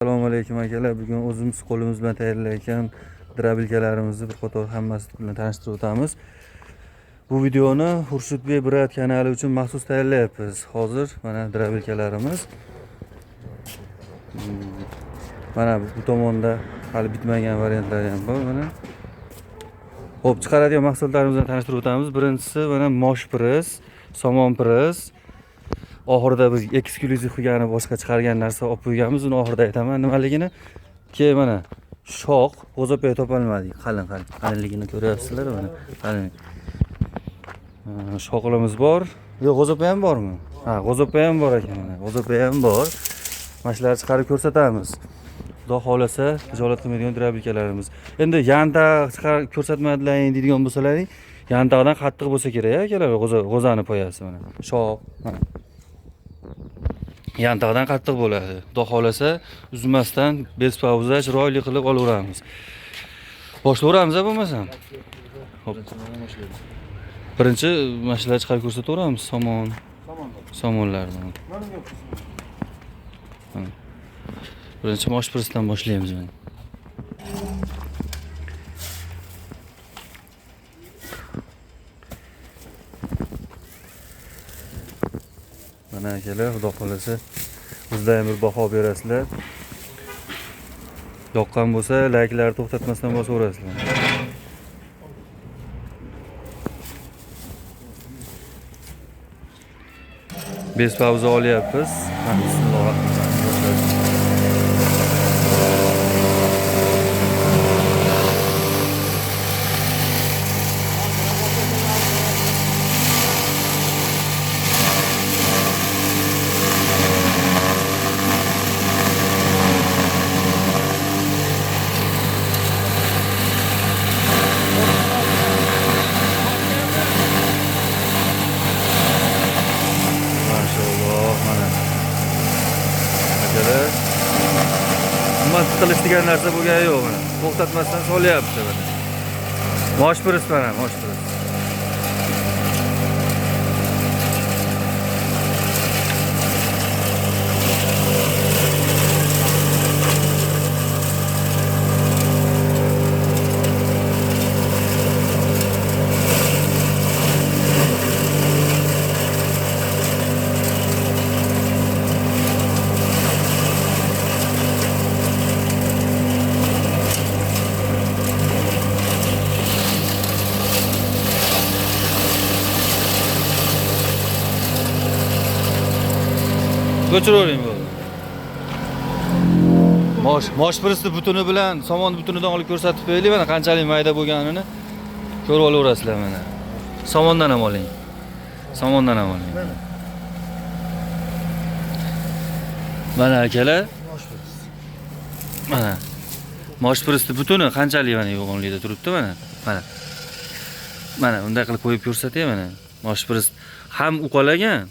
Assalomu alaykum akalar. Bugun o'zimiz qo'limiz bilan tayyorlayotgan drabilkalarimizni bir qator hammasi bilan tanishtirib o'tamiz. Bu videoni Xurshidbek Brat kanali uchun maxsus tayyorlayapmiz. Hozir mana drabilkalarimiz. Mana bu tomonda hali bitmagan variantlar ham bor mana. Xo'p, chiqaradigan mahsulotlarimizni tanishtirib o'tamiz. Birinchisi mana mosh pres, somon pres. Oxirida biz eksklyuziv qilgani boshqa chiqargan narsa olib qo'yganmiz. Uni oxirida aytaman nimaligini. Keyin mana shox, g'o'zapoya topolmadik. Qalinligini ko'ryapsizlar mana. Qalin. Shoxlarimiz bor. Yo'q, g'o'zapoya ham bormi? Ha, g'o'zapoya ham bor ekan mana. G'o'zapoya ham bor. Mana shularni chiqarib ko'rsatamiz. Xudo xolasa, tijorat qilmaydigan drabilkalarimiz. Endi yantaq chiqarib ko'rsatmadilaring deydigan bo'lsalaring, yantaqdan qattiq bo'lsa kerak akalar, g'o'zani poyasi mana. Shox mana. Yantaqdan qattiq bo'ladi. Xudo xolasa, uzmasdan bez pauza chiroyli qilib olaveramiz. Boshlayveramiz bo'lmasam. Xo'p. Birinchi mashinalar chiqarib ko'rsataveramiz, somonlarni. Birinchi mosh presdan boshlaymiz mana. Mana akalar, xudo xolasa bizda ham bir baho berasizlar. Yoqqan bo'lsa, layklarni to'xtatmasdan bosaverasizlar. Bez pauza olyapmiz. Bismillahirrohmanirrohim. Nima qilish degan narsa bo'lgani yo'q mana. To'xtatmasdan solyapti mana. Mosh pres mana, mosh pres. Ko'chiravering bu. Mosh presni butuni bilan somonni butunidan olib ko'rsatib qo'yaylik. Mana qanchalik mayda bo'lganini ko'rib olaverasizlar mana. Somondan ham oling. Somondan ham oling. Mana akalar. Mana. Mosh presni butuni qanchalik mana yo'g'onlikda turibdi mana. Mana. Mana bunday qilib qo'yib ko'rsatay mana. Mosh pres ham uqalagan,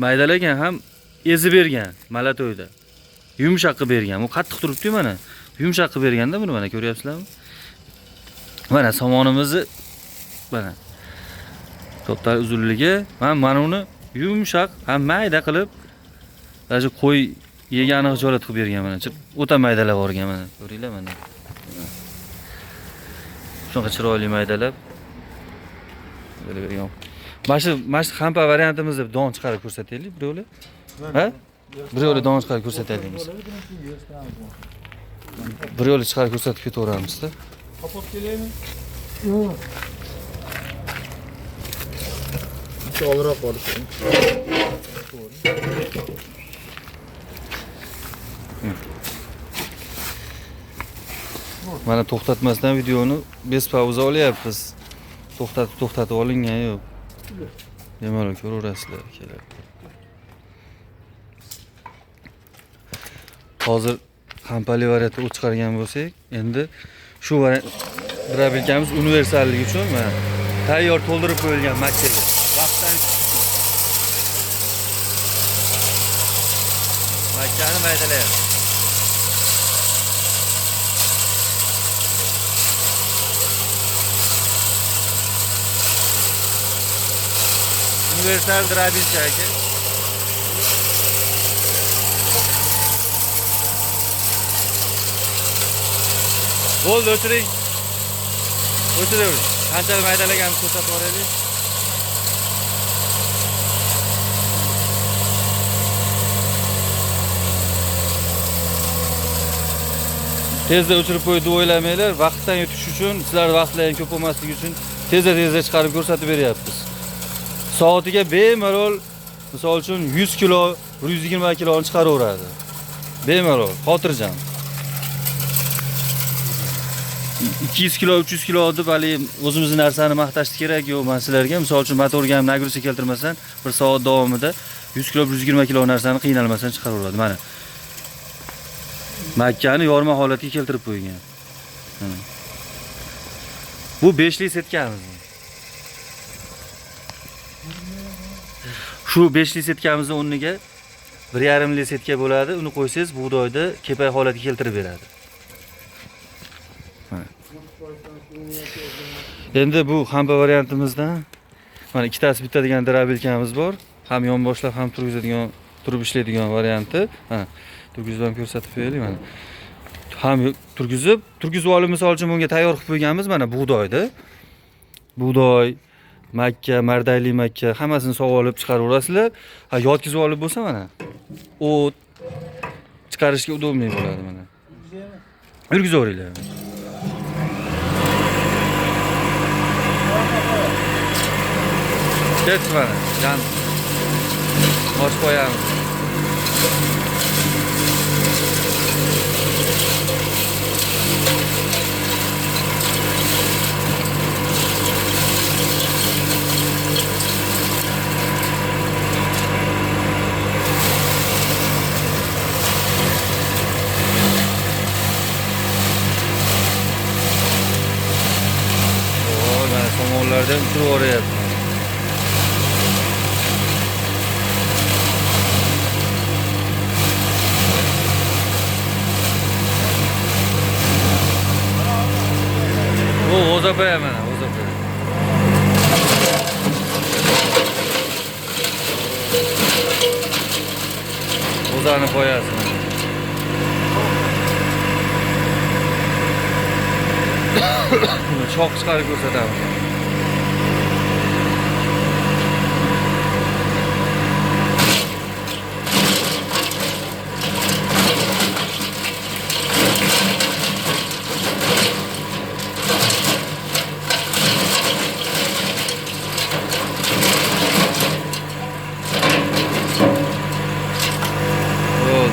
maydalagan ham ezib bergan malato'yda. Yumshoq qilib bergan. U qattiq turibdi mana. Yumshoq qilib berganda buni mana ko'ryapsizlarmi? Mana somonimizni mana. To'xtal uzunligi mana uni yumshoq, ham mayda qilib shu qo'y yegani hijolat qilib bergan mana. O'ta maydalab borgan mana. Ko'ringlar mana. Shunqa chiroyli maydalab bergan. Mana shu xampa variantimizda don chiqarib ko'rsataylik birovlar. Ha? Bir yo'li don chiqarib ko'rsataylikmiz. Bir yo'li chiqarib ko'rsatib ketaveramiz-da. Qopib kelaymi? Yo'q. Bitta olroq olib qo'ying. Mana to'xtatmasdan videoni bez pauza olyapmiz. To'xtatib olingan yo'q. Bemalol ko'raverasizlar kelar. Hozir xampali variantda o't chiqargan bo'lsak, endi shu drabilkamiz universalligi uchun mana tayyor to'ldirib qo'yilgan makkaga. Vaqtdan makkani maydalayapmiz. Universal drabilka aka. Bo'ldi, o'chiring. O'chiravering. Qanchalik maydalaganini ko'rsatib boraylik. Tezda o'chirib qo'ydi deb o'ylamanglar. Vaqtdan yutish uchun, sizlar vaqtlaringiz ko'p bo'lmasligi uchun tezda chiqarib ko'rsatib beryapmiz. Soatiga bemalol, misol uchun 100 kilo, 120 kiloni chiqaraveradi. Bemalol, xotirjam. 200 kilo, 300 kilo deb hali o'zimizning narsani maqtash kerak yo'q. Men sizlarga misol uchun motorga ham nagruza keltirmasdan, bir soat davomida 100 kilo, 120 kilo narsani qiynalmasdan chiqaraveradi. Mana Makkani yorma holatiga keltirib qo'ygan. Bu 5 lik setkamiz. Shu 5 lik setkamizni o'rniga 1,5 lik setka bo'ladi. Uni qo'ysangiz bug'doyni kepay holatiga keltirib beradi. Endi bu hampa variantimizdan mana ikkitasi bitta degan drabelkamiz bor. Ham yonboshlab, ham turgizadigan, turib ishlaydigan varianti. Mana turgizib ham ko'rsatib qo'yaylik mana. Ham turgizib olib, misol uchun bunga tayyor qilib qo'yganmiz mana bug'doyni. Bug'doy, makka, mardayli makka hammasini sog'ib olib chiqaraverasizlar. Ha, yotkizib olib bo'lsa mana o't chiqarishga udobniy bo'ladi mana. Yurgizaveringlar. Ketdi mana. Jan ochib qo'yamiz. Somonlardan turib o'rayapti. O o'zapaya mana, o'zapaya. O'zani qo'yasiz. Choq chiqarib ko'rsatamiz.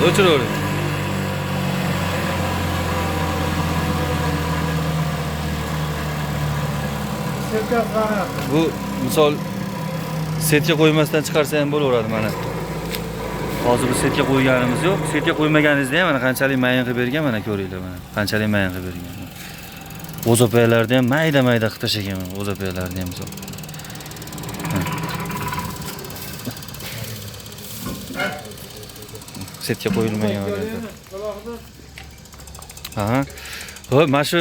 O'chiravering. Bu misol setga qo'ymasdan chiqarsa ham bo'laveradi mana. Hozir biz setga qo'yganimiz yo'q. Setga qo'ymaganingizda ham mana qanchalik mayin qilib bergan mana ko'ringlar mana. Qanchalik mayin qilib bergan. O'zopayalarni ham mayda-mayda qilib tashagan mana o'zopayalarni ham misol. Setga qo'yilmagan variantlar. Aha. Xo'p, mana shu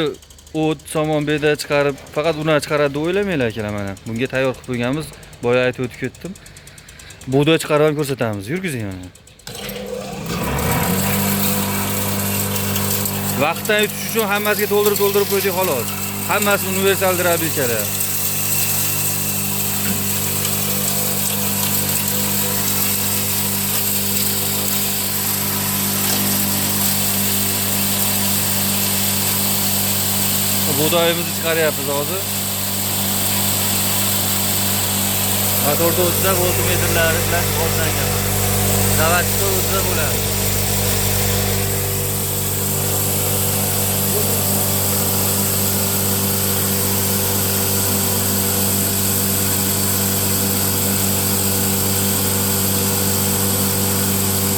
o't somon beda chiqarib, faqat uni chiqaradi deb o'ylamanglar akalar mana. Bunga tayyor qilib qo'yganmiz. Boya aytib o'tib ketdim. Bug'doy chiqarib ham ko'rsatamiz. Yurgizing mana. Vaqtdan yutish uchun hammasiga to'ldirib qo'ydik xolos. Hammasi universal drabelkalar. Bug'doyimizni chiqaryapmiz hozir. Motorda o'tsa voltmetrlari bilan qoplangan. Zavodda o'tsa bo'ladi.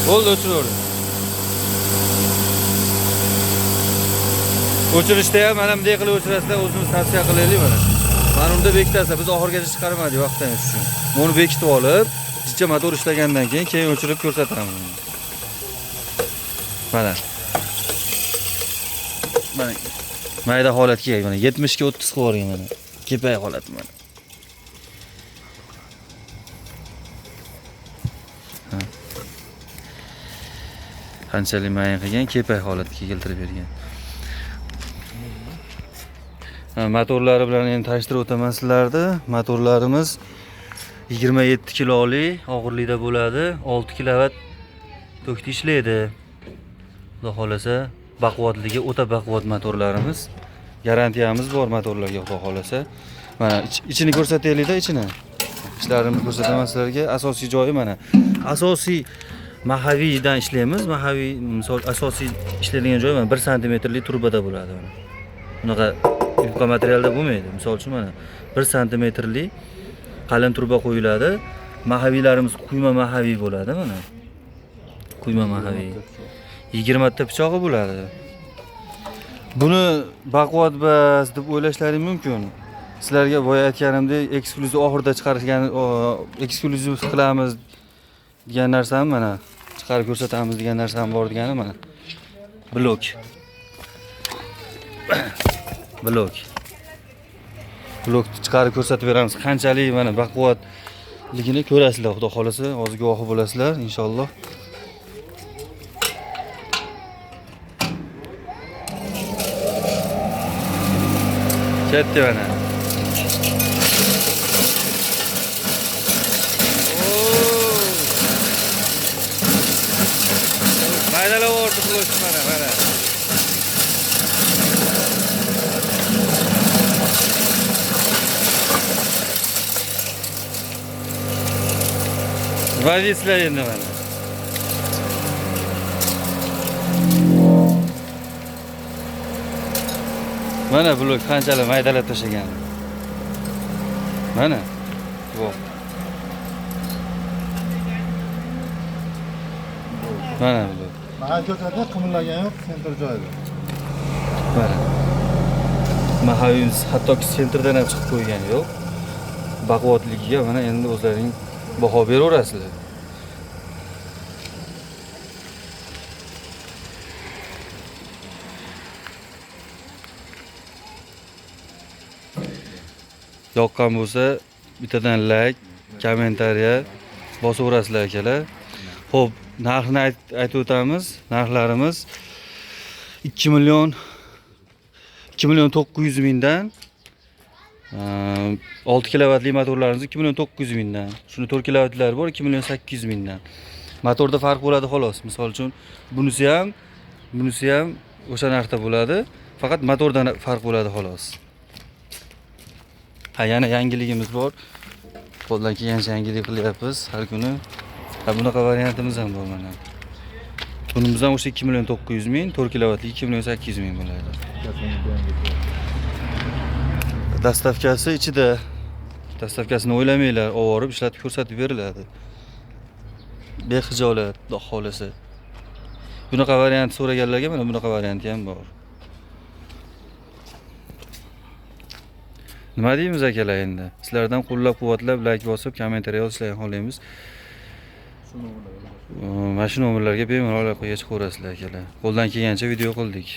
Bo'ldi, o'chiravering. O'chirishda ham mana bunday qilib o'chirasizlar, o'zimiz tavsiya qilaylik mana. Mana unda bekitasiz, biz oxirigacha chiqarmadik vaqtdan uchun. Buni bekitib olib, ichcha motor ishlagandan keyin o'chirib ko'rsatamiz. Mana. Mana mayda holatga kelgan mana 70 ga 30 qilib yuborgan mana. Kepay holat mana. Qanchalik mayin qilgan kepay holatga keltirib bergan. Motorlari bilan endi tanishtirib o'taman sizlarni. Motorlarimiz 27 kiloli og'irlikda bo'ladi. 6 kilovat tokda ishlaydi. Xudo xolasa, baquvvatligi o'ta baquvvat motorlarimiz. Garantiyamiz bor motorlarga, xudo xolasa. Mana ichini ko'rsataylik-da, ichini. İşlerini ko'rsataman sizlarga. Asosiy joyi mana. Asosiy mahaviydan ishlaymiz. Mahaviy misol asosiy ishlaydigan joy mana 1 santimetrlik turbada bo'ladi mana. Bunaqa yupqa materialda bo'lmaydi. Misol uchun mana 1 santimetrlik qalin turba qo'yiladi. Mahaviylarimiz quyma mahaviy bo'ladi mana. Quyma mahaviy. 20 ta pichog'i bo'ladi. Buni baquvvat bas deb o'ylashlaring mumkin. Sizlarga boya aytganimdek, eksklyuziv oxirida chiqarishgan, eksklyuziv qilamiz degan narsam mana, chiqarib ko'rsatamiz degan narsam bor degani mana. Blok. Blok chiqarib ko'rsatib beramiz. Qanchalik mana baquvvatligini ko'rasizlar, xudo xolasa, hozir guvohi bo'lasizlar inshaalloh. Ketdi mana. Maydalab o'rdi quloch mana. Vaziyatlar endi mana. Mana blok qanchalar maydalab tashlagan. Mana. Voh. Mana blok. Mahal ko'rsatda qimirlagan yo'q, sentr joyida. Mana. Mahayus hattoki sentrdan ham chiqib qo'ygani yo'q. Baquvvatligiga mana endi o'zlaring baho beraverasizlar. Yoqqan bo'lsa, bittadan like, kommentariya bosaverasizlar akalar. Xo'p, narxini aytib o'tamiz. Narxlarimiz 2 million 900 mingdan 6 kilovatli motorlarimiz 2 million 900 mingdan. Shuni 4 kilovatlar bor 2 million 800 mingdan. Motorda farq bo'ladi xolos. Misol uchun bunisi ham o'sha narxda bo'ladi. Faqat motordan farq bo'ladi xolos. Ha, yana yangiligimiz bor. Qo'ldan kelgancha yangilik qilyapmiz har kuni. Ha, bunaqa variantimiz ham bor mana. Bunimiz ham o'sha 2 million 900 ming, 4 kilovatli 2 million 800 ming bo'ladi. Dastavkasi ichida. Dastavkasini o'ylamanglar, ovorib ishlatib ko'rsatib beriladi. Bexijolat, xudo xolasa. Bunaqa variant so'raganlarga mana bunaqa varianti ham bor. Nima deymiz akalar endi? Sizlardan qo'llab-quvvatlab, like bosib, kommentariya yozishlarni xohlaymiz. Mana shu nomerlarga bemalol aloqaga chiqaverasizlar akalar. Qo'ldan kelgancha video qildik.